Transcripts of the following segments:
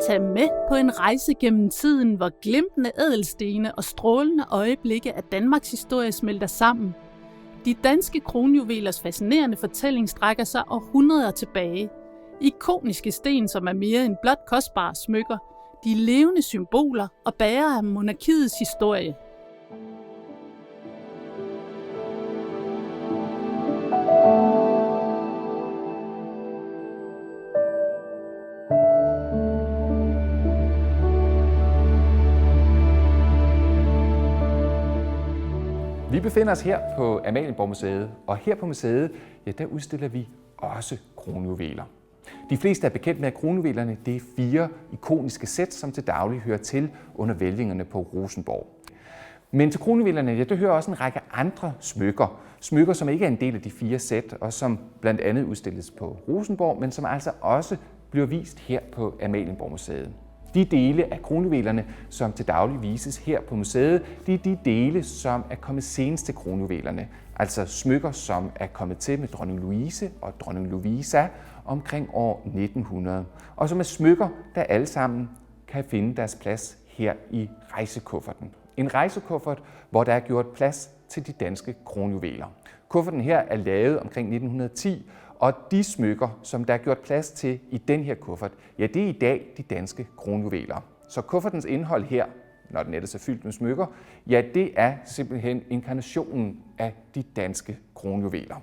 Tag med på en rejse gennem tiden, hvor glimtende ædelstene og strålende øjeblikke af Danmarks historie smelter sammen. De danske kronjuvelers fascinerende fortælling strækker sig århundreder tilbage. Ikoniske sten, som er mere end blot kostbare smykker, de levende symboler og bærere af monarkiets historie. Vi befinder os her på Amalienborg Museet, og her på museet, der udstiller vi også kronjuveler. De fleste er bekendt med, at kronjuvelerne det er 4 ikoniske sæt, som til daglig hører til under hvælvingerne på Rosenborg. Men til kronjuvelerne, der hører også en række andre smykker. Smykker, som ikke er en del af de 4 sæt, og som blandt andet udstilles på Rosenborg, men som altså også bliver vist her på Amalienborg Museet. De dele af kronjuvelerne, som til daglig vises her på museet, det er de dele, som er kommet senest til kronjuvelerne. Altså smykker, som er kommet til med dronning Louise og dronning Lovisa omkring år 1900. Og som er smykker, der alle sammen kan finde deres plads her i rejsekufferten. En rejsekuffert, hvor der er gjort plads til de danske kronjuveler. Kufferten her er lavet omkring 1910, og de smykker, som der er gjort plads til i den her kuffert, ja, det er i dag de danske kronjuveler. Så kuffertens indhold her, når den ellers er fyldt med smykker, ja, det er simpelthen inkarnationen af de danske kronjuveler.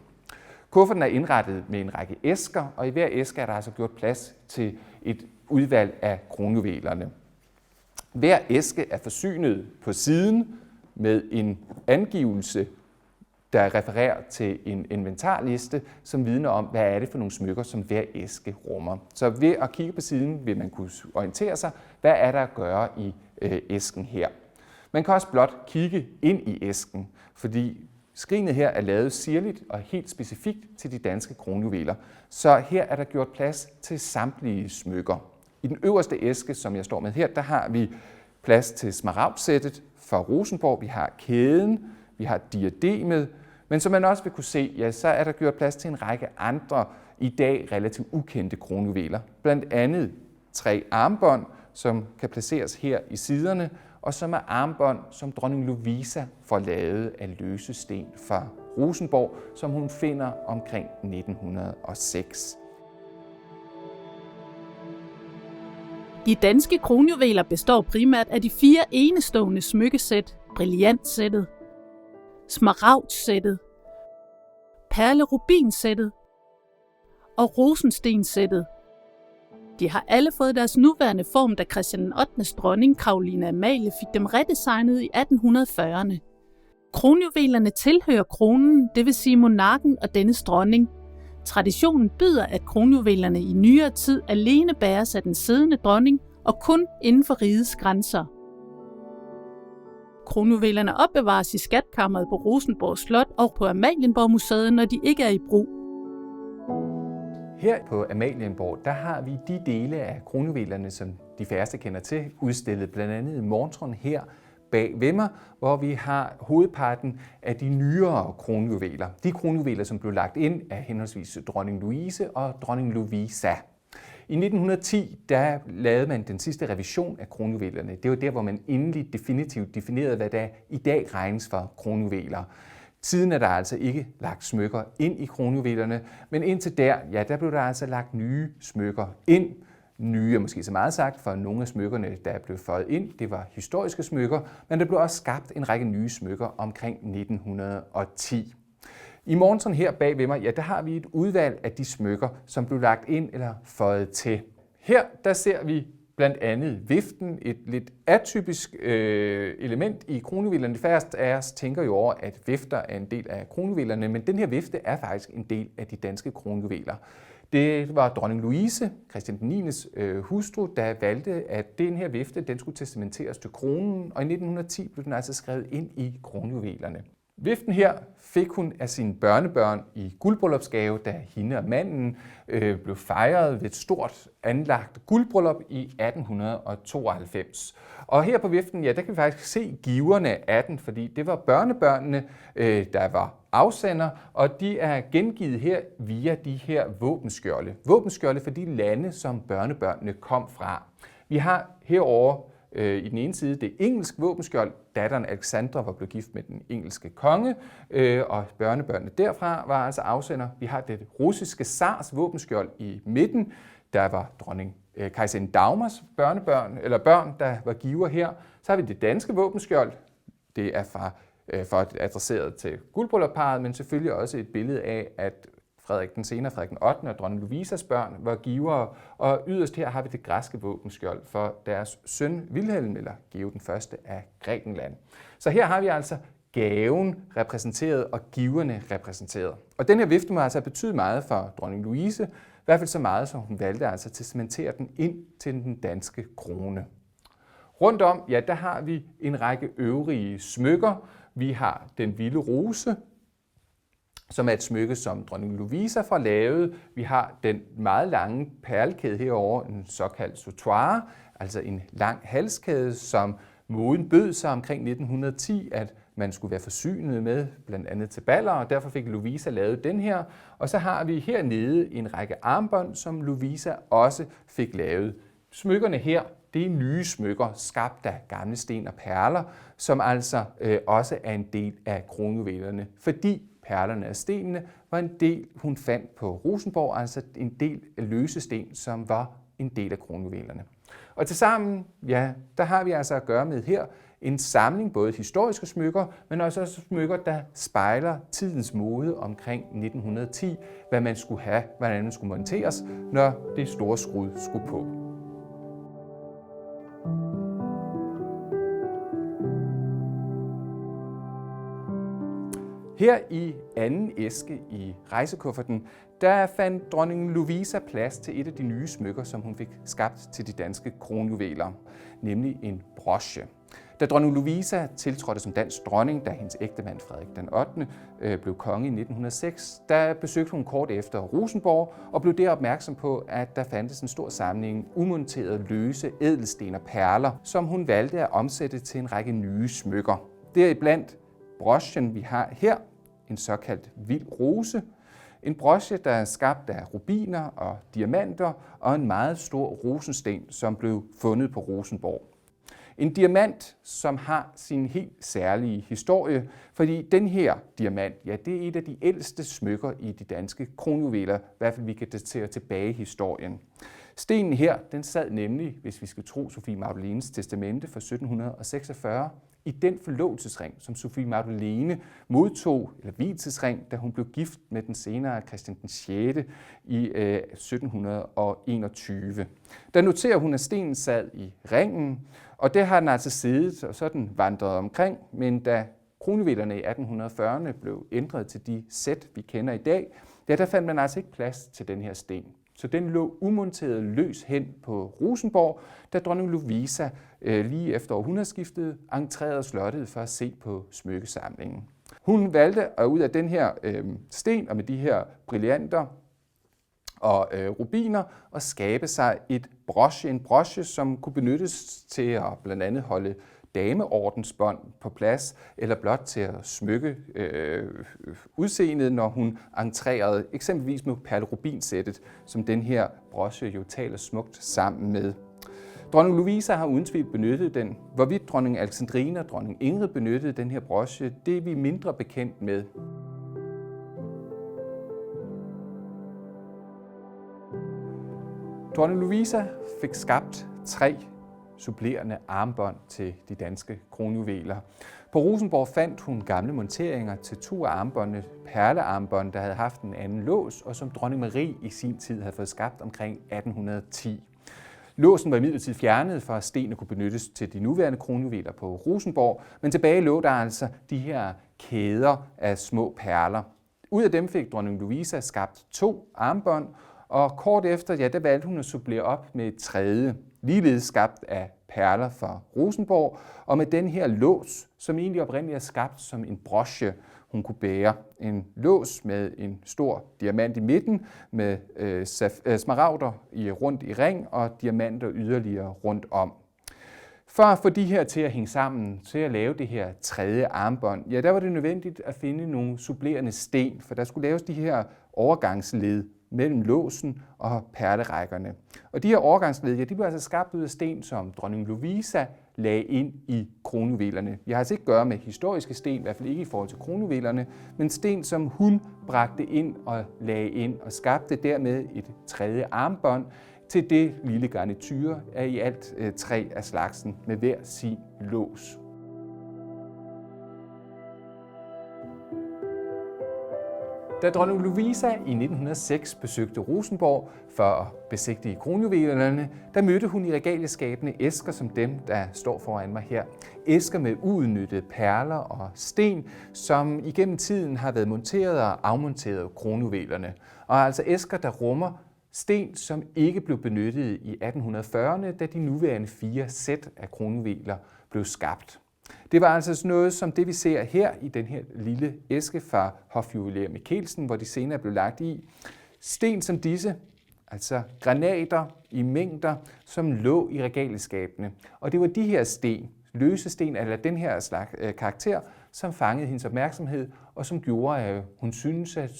Kufferten er indrettet med en række æsker, og i hver æske er der altså gjort plads til et udvalg af kronjuvelerne. Hver æske er forsynet på siden med en angivelse, der refererer til en inventarliste, som vidner om, hvad er det for nogle smykker, som hver æske rummer. Så ved at kigge på siden vil man kunne orientere sig, hvad er der at gøre i æsken her. Man kan også blot kigge ind i æsken, fordi skrinet her er lavet sirligt og helt specifikt til de danske kronjuveler. Så her er der gjort plads til samtlige smykker. I den øverste æske, som jeg står med her, der har vi plads til smaragdsættet fra Rosenborg, vi har kæden, vi har diademet, men som man også vil kunne se, ja, så er der gjort plads til en række andre i dag relativt ukendte kronjuveler. Blandt andet 3 armbånd, som kan placeres her i siderne, og som er armbånd, som dronning Lovisa får lavet af løse sten fra Rosenborg, som hun finder omkring 1906. De danske kronjuveler består primært af de 4 enestående smykkesæt: brillantsættet, smaragdsættet, perlerubinsættet og rosenstensættet. De har alle fået deres nuværende form, da Christian 8. dronning Caroline Amalie fik dem redesignet i 1840'erne. Kronjuvelerne tilhører kronen, det vil sige monarken og dennes dronning. Traditionen byder, at kronjuvelerne i nyere tid alene bæres af den siddende dronning og kun inden for rigets grænser. Kronjuvelerne opbevares i skatkammeret på Rosenborg Slot og på Amalienborg Museet, når de ikke er i brug. Her på Amalienborg, der har vi de dele af kronjuvelerne, som de færreste kender til, udstillet blandt andet i montren her bag ved mig, hvor vi har hovedparten af de nyere kronjuveler. De kronjuveler, som blev lagt ind af henholdsvis dronning Louise og dronning Lovisa. I 1910 der lavede man den sidste revision af kronjuvelerne. Det var der, hvor man endelig definitivt definerede, hvad der i dag regnes for kronjuveler. Siden er der altså ikke lagt smykker ind i kronjuvelerne, men indtil der blev der altså lagt nye smykker ind. Nye er måske så meget sagt, for nogle af smykkerne, der blev føjet ind, det var historiske smykker, men der blev også skabt en række nye smykker omkring 1910. I montren her bag ved mig, ja, der har vi et udvalg af de smykker, som blev lagt ind eller føjet til. Her der ser vi blandt andet viften, et lidt atypisk element i kronjuvelerne. De færreste af os tænker jo over, at vifter er en del af kronjuvelerne, men den her vifte er faktisk en del af de danske kronjuveler. Det var dronning Louise, Christian 9. hustru, der valgte, at den her vifte den skulle testamenteres til kronen, og i 1910 blev den altså skrevet ind i kronjuvelerne. Viften her fik hun af sine børnebørn i guldbryllupsgave, da hende og manden blev fejret ved et stort anlagt guldbryllup i 1892. Og her på viften, ja, der kan vi faktisk se giverne af den, fordi det var børnebørnene, der var afsender, og de er gengivet her via de her våbenskjolde. Våbenskjolde for de lande, som børnebørnene kom fra. Vi har herovre i den ene side det engelske våbenskjold. Datteren Alexandra var blevet gift med den engelske konge, og børnebørnene derfra var altså afsender. Vi har det russiske zars våbenskjold i midten. Der var dronning kejserinde Dagmars børn, der var giver her. Så har vi det danske våbenskjold. Det er adresseret til guldbrylluparret, men selvfølgelig også et billede af, at Frederik den senere, Frederik den 8. og dronning Louisas børn var givere. Og yderst her har vi det græske våbenskjold for deres søn Vilhelm, eller Georg den første af Grækenland. Så her har vi altså gaven repræsenteret og giverne repræsenteret. Og den her vifte må altså have betydet meget for dronning Louise, i hvert fald så meget, som hun valgte altså til at cementere den ind til den danske krone. Rundt om, ja, der har vi en række øvrige smykker. Vi har den vilde rose, som er et smykke, som dronning Louisa får lavet. Vi har den meget lange perlekæde herovre, en såkaldt sautoir, altså en lang halskæde, som moden bød sig omkring 1910, at man skulle være forsynet med, blandt andet til baller, og derfor fik Louisa lavet den her. Og så har vi hernede en række armbånd, som Louisa også fik lavet. Smykkerne her, det er nye smykker, skabt af gamle sten og perler, som altså også er en del af kronjuvelerne, fordi perlerne og stenene var en del, hun fandt på Rosenborg, altså en del af løse sten, som var en del af kronjuvelerne. Og tilsammen, ja, der har vi altså at gøre med her en samling både historiske smykker, men også smykker, der spejler tidens mode omkring 1910, hvad man skulle have, hvordan man skulle monteres, når det store skrud skulle på. Her i anden æske i rejsekufferten, der fandt dronning Louisa plads til et af de nye smykker, som hun fik skabt til de danske kronjuveler, nemlig en broche. Da dronning Louisa tiltrådte som dansk dronning, da hendes ægtemand Frederik den 8. Blev konge i 1906, der besøgte hun kort efter Rosenborg og blev der opmærksom på, at der fandtes en stor samling umonterede løse ædelsten og perler, som hun valgte at omsætte til en række nye smykker. Deriblandt brochen, vi har her, en såkaldt vild rose. En broche, der er skabt af rubiner og diamanter og en meget stor rosensten, som blev fundet på Rosenborg. En diamant, som har sin helt særlige historie, fordi den her diamant, ja, det er et af de ældste smykker i de danske kronjuveler, i hvert fald vi kan datere tilbage i historien. Stenen her, den sad nemlig, hvis vi skal tro Sophie Magdalenes testamente fra 1746, i den forlovelsesring, som Sophie Magdalene modtog, eller vielsesring, da hun blev gift med den senere Christian den 6. i 1721. Der noterer hun, at stenen sad i ringen, og det har den altså siddet, og så den vandret omkring, men da kronjuvelerne i 1840'erne blev ændret til de sæt, vi kender i dag, der fandt man altså ikke plads til den her sten. Så den lå umonteret løs hen på Rosenborg, da dronning Louisa lige efter århundredeskiftet entrerede slottet for at se på smykkesamlingen. Hun valgte at ud af den her sten og med de her brillanter og rubiner og skabe sig en broche, som kunne benyttes til at blandt andet holde dameordensbånd på plads, eller blot til at smykke udseendet, når hun entrerede eksempelvis med perlerubinsættet, som den her broche jo taler smukt sammen med. Dronning Louisa har uden tvivl benyttet den. Hvorvidt dronning Alexandrine og dronning Ingrid benyttede den her broche, det er vi mindre bekendt med. Dronning Louisa fik skabt 3 supplerende armbånd til de danske kronjuveler. På Rosenborg fandt hun gamle monteringer til 2 af armbåndene, perlearmbånd, der havde haft en anden lås, og som dronning Marie i sin tid havde fået skabt omkring 1810. Låsen var imidlertid fjernet, for at stenene kunne benyttes til de nuværende kronjuveler på Rosenborg, men tilbage lå der altså de her kæder af små perler. Ud af dem fik dronning Louisa skabt 2 armbånd, og kort efter, ja, der valgte hun at supplere op med et 3. ligeledes skabt af perler fra Rosenborg, og med den her lås, som egentlig oprindeligt er skabt som en broche, hun kunne bære. En lås med en stor diamant i midten, med smaragder rundt i ring og diamanter yderligere rundt om. For at få de her til at hænge sammen, til at lave det her 3. armbånd, ja, der var det nødvendigt at finde nogle supplerende sten, for der skulle laves de her overgangsled mellem låsen og perlerækkerne. Og de her overgangsled, de blev altså skabt ud af sten, som dronning Lovisa lagde ind i kronjuvelerne. Vi har altså ikke at gøre med historiske sten, i hvert fald ikke i forhold til kronjuvelerne, men sten, som hun bragte ind og lagde ind og skabte dermed et tredje armbånd til det lille garniture af i alt 3 af slagsen med hver sin lås. Da dronning Lovisa i 1906 besøgte Rosenborg for at besigtige kronjuvelerne, der mødte hun i regalieskabene æsker som dem, der står foran mig her. Æsker med uudnyttede perler og sten, som igennem tiden har været monteret og afmonteret kronjuvelerne. Og altså æsker, der rummer sten, som ikke blev benyttet i 1840'erne, da de nuværende 4 sæt af kronjuveler blev skabt. Det var altså sådan noget som det, vi ser her i den her lille æske fra hofjuvelér Michelsen, hvor de senere blev lagt i. Sten som disse, altså granater i mængder, som lå i regalieskabene. Og det var de her sten, løse sten eller den her slags karakter, som fangede hendes opmærksomhed, og som gjorde, at hun syntes, at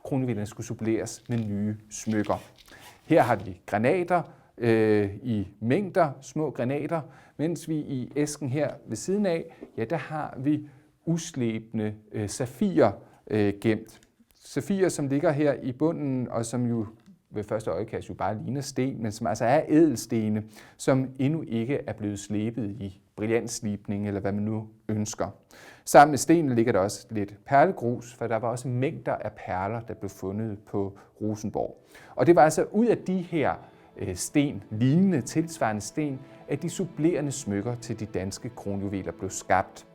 kronjuvelerne skulle suppleres med nye smykker. Her har vi granater i mængder, små granater, mens vi i æsken her ved siden af, ja, der har vi uslebne safirer gemt. Safirer, som ligger her i bunden, og som jo ved første øjekast jo bare ligner sten, men som altså er ædelstene, som endnu ikke er blevet slebet i brillantslibning, eller hvad man nu ønsker. Sammen med stenen ligger der også lidt perlegrus, for der var også mængder af perler, der blev fundet på Rosenborg. Og det var altså ud af de her sten, lignende tilsvarende sten, at de supplerende smykker til de danske kronjuveler blev skabt.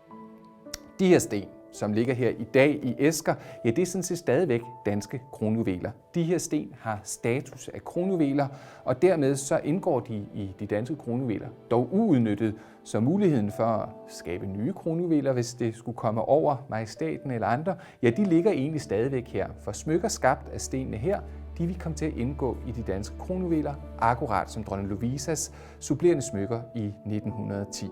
De her sten, som ligger her i dag i æsker, ja, det er sådan set stadigvæk danske kronjuveler. De her sten har status af kronjuveler, og dermed så indgår de i de danske kronjuveler, dog uudnyttet, så muligheden for at skabe nye kronjuveler, hvis det skulle komme over majestaten eller andre, ja, de ligger egentlig stadigvæk her. For smykker skabt af stenene her, de vil komme til at indgå i de danske kronjuveler, akkurat som dronning Lovisas supplerende smykker i 1910.